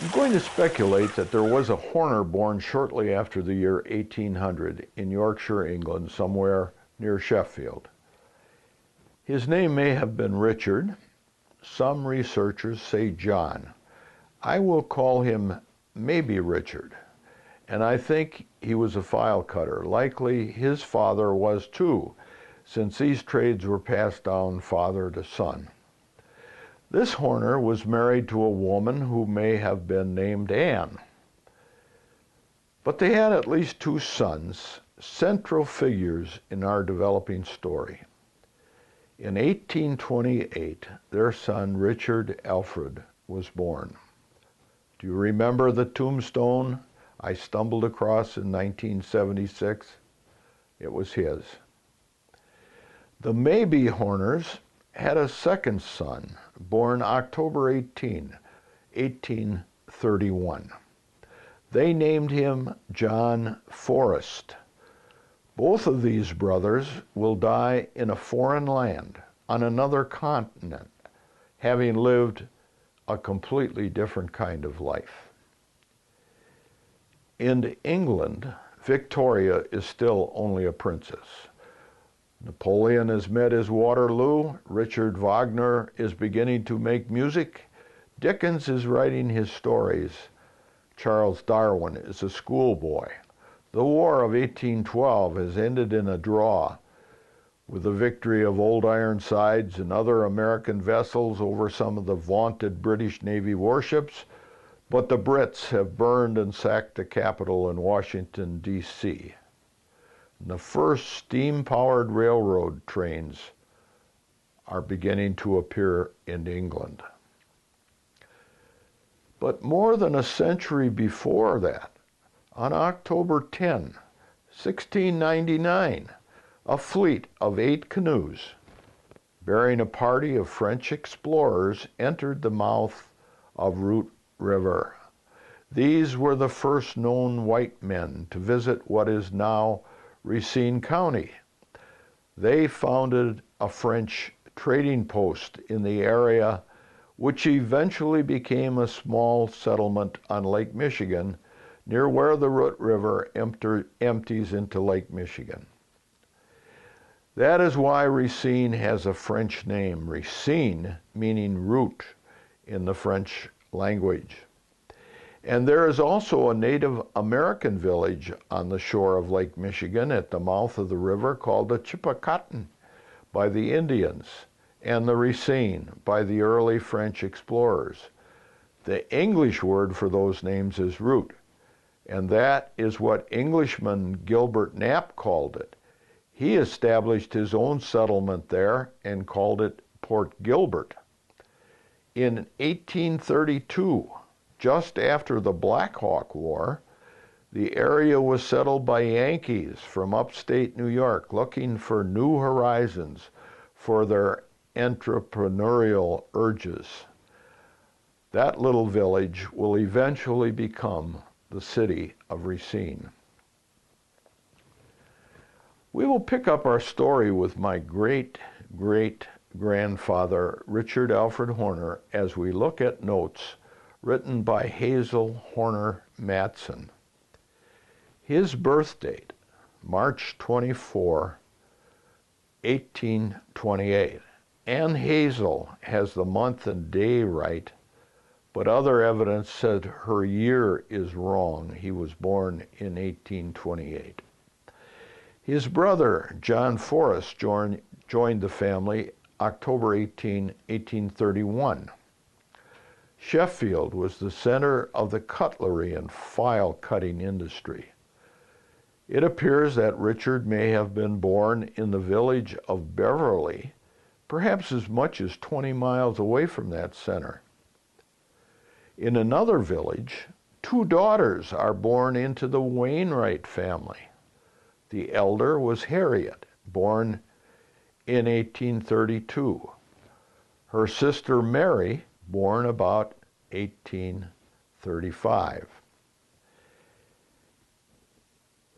I'm going to speculate that there was a Horner born shortly after the year 1800 in Yorkshire, England, somewhere near Sheffield. His name may have been Richard. Some researchers say John. I will call him maybe Richard, and I think he was a file cutter. Likely his father was too, since these trades were passed down father to son. This Horner was married to a woman who may have been named Anne. But they had at least two sons, central figures in our developing story. In 1828, their son Richard Alfred was born. Do you remember the tombstone I stumbled across in 1976? It was his. The Mabie Horners had a second son, born October 18, 1831. They named him John Forrest. Both of these brothers will die in a foreign land, on another continent, having lived a completely different kind of life. In England, Victoria is still only a princess. Napoleon has met his Waterloo, Richard Wagner is beginning to make music, Dickens is writing his stories, Charles Darwin is a schoolboy. The War of 1812 has ended in a draw, with the victory of Old Ironsides and other American vessels over some of the vaunted British Navy warships, but the Brits have burned and sacked the Capitol in Washington, D.C. The first steam-powered railroad trains are beginning to appear in England. But more than a century before that, on October 10, 1699, a fleet of 8 canoes, bearing a party of French explorers, entered the mouth of Root River. These were the first known white men to visit what is now Racine County. They founded a French trading post in the area, which eventually became a small settlement on Lake Michigan, near where the Root River empties into Lake Michigan. That is why Racine has a French name, Racine, meaning root in the French language. And there is also a Native American village on the shore of Lake Michigan at the mouth of the river called the Chippewaton by the Indians and the Racine by the early French explorers. The English word for those names is root, and that is what Englishman Gilbert Knapp called it. He established his own settlement there and called it Port Gilbert. In 1832, just after the Black Hawk War, the area was settled by Yankees from upstate New York looking for new horizons for their entrepreneurial urges. That little village will eventually become the city of Racine. We will pick up our story with my great-great-grandfather, Richard Alfred Horner, as we look at notes written by Hazel Horner Matson. His birth date, March 24, 1828. Anne Hazel has the month and day right, but other evidence said her year is wrong. He was born in 1828. His brother, John Forrest, joined the family October 18, 1831. Sheffield was the center of the cutlery and file cutting industry. It appears that Richard may have been born in the village of Beverly, perhaps as much as 20 miles away from that center. In another village, 2 daughters are born into the Wainwright family. The elder was Harriet, born in 1832. Her sister Mary, born about 1835.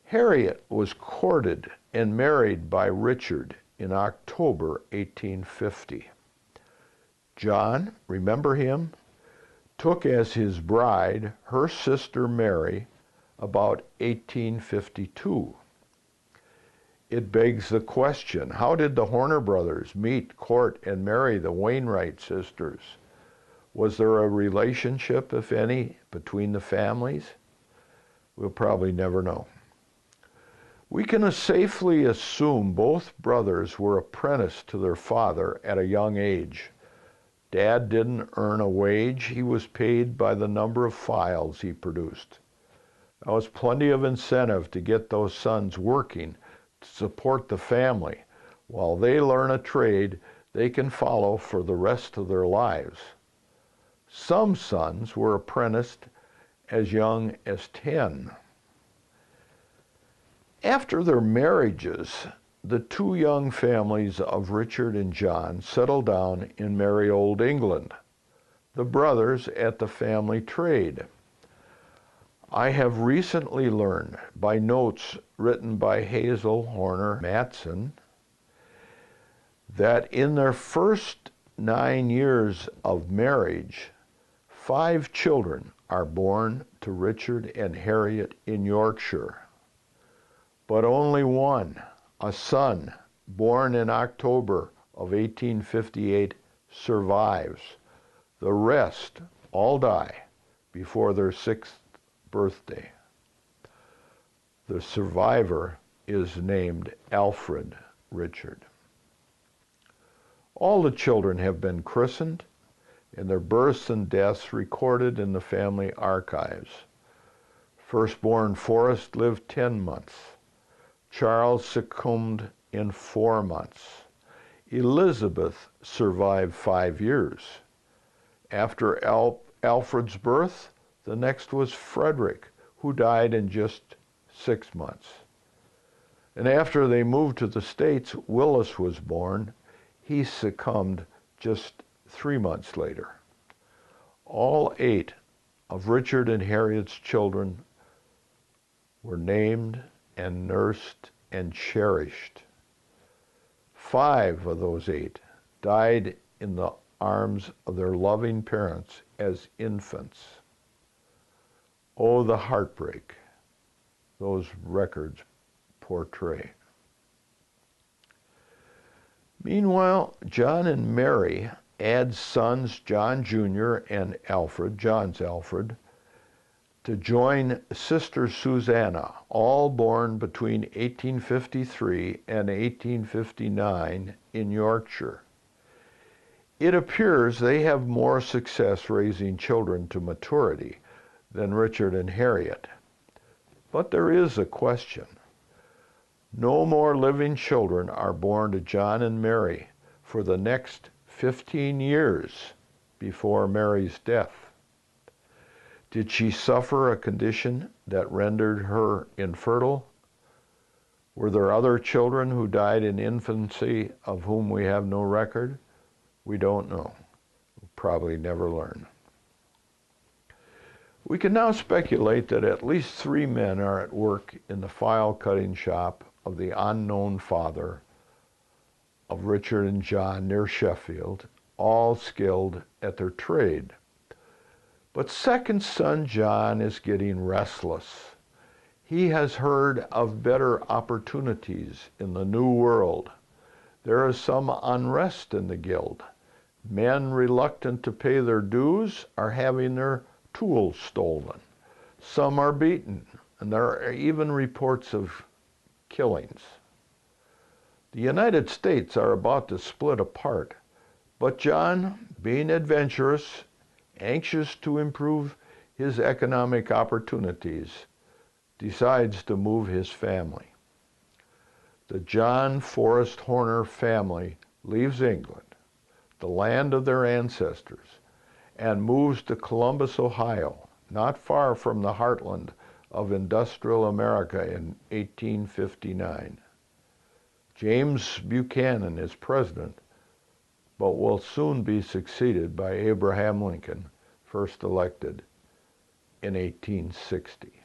Harriet was courted and married by Richard in October 1850. John, remember him? took as his bride her sister Mary about 1852. It begs the question, how did the Horner brothers meet, court, and marry the Wainwright sisters? Was there a relationship, if any, between the families? We'll probably never know. We can safely assume both brothers were apprenticed to their father at a young age. Dad didn't earn a wage. He was paid by the number of files he produced. There was plenty of incentive to get those sons working to support the family. While they learn a trade they can follow for the rest of their lives. Some sons were apprenticed as young as 10. After their marriages, the two young families of Richard and John settled down in merry old England, the brothers at the family trade. I have recently learned by notes written by Hazel Horner Matson that in their first 9 years of marriage, 5 children are born to Richard and Harriet in Yorkshire. But only one, a son, born in October of 1858, survives. The rest all die before their 6th birthday. The survivor is named Alfred Richard. All the children have been christened and their births and deaths recorded in the family archives. Firstborn Forrest lived 10 months. Charles succumbed in 4 months. Elizabeth survived 5 years. After Alfred's birth, the next was Frederick, who died in just 6 months. And after they moved to the States, Willis was born. He succumbed just 3 months later. All 8 of Richard and Harriet's children were named and nursed and cherished. 5 of those 8 died in the arms of their loving parents as infants. Oh, the heartbreak those records portray. Meanwhile, John and Mary add sons John Jr. and Alfred, John's Alfred, to join sister Susanna, all born between 1853 and 1859 in Yorkshire. It appears they have more success raising children to maturity than Richard and Harriet. But there is a question. No more living children are born to John and Mary for the next 15 years before Mary's death. Did she suffer a condition that rendered her infertile? Were there other children who died in infancy of whom we have no record? We don't know. We'll probably never learn. We can now speculate that at least 3 men are at work in the file cutting shop of the unknown father of Richard and John near Sheffield, all skilled at their trade. But second son John is getting restless. He has heard of better opportunities in the New World. There is some unrest in the guild. Men reluctant to pay their dues are having their tools stolen. Some are beaten, and there are even reports of killings. The United States are about to split apart, but John, being adventurous, anxious to improve his economic opportunities, decides to move his family. The John Forrest Horner family leaves England, the land of their ancestors, and moves to Columbus, Ohio, not far from the heartland of industrial America in 1859. James Buchanan is president, but will soon be succeeded by Abraham Lincoln, first elected in 1860.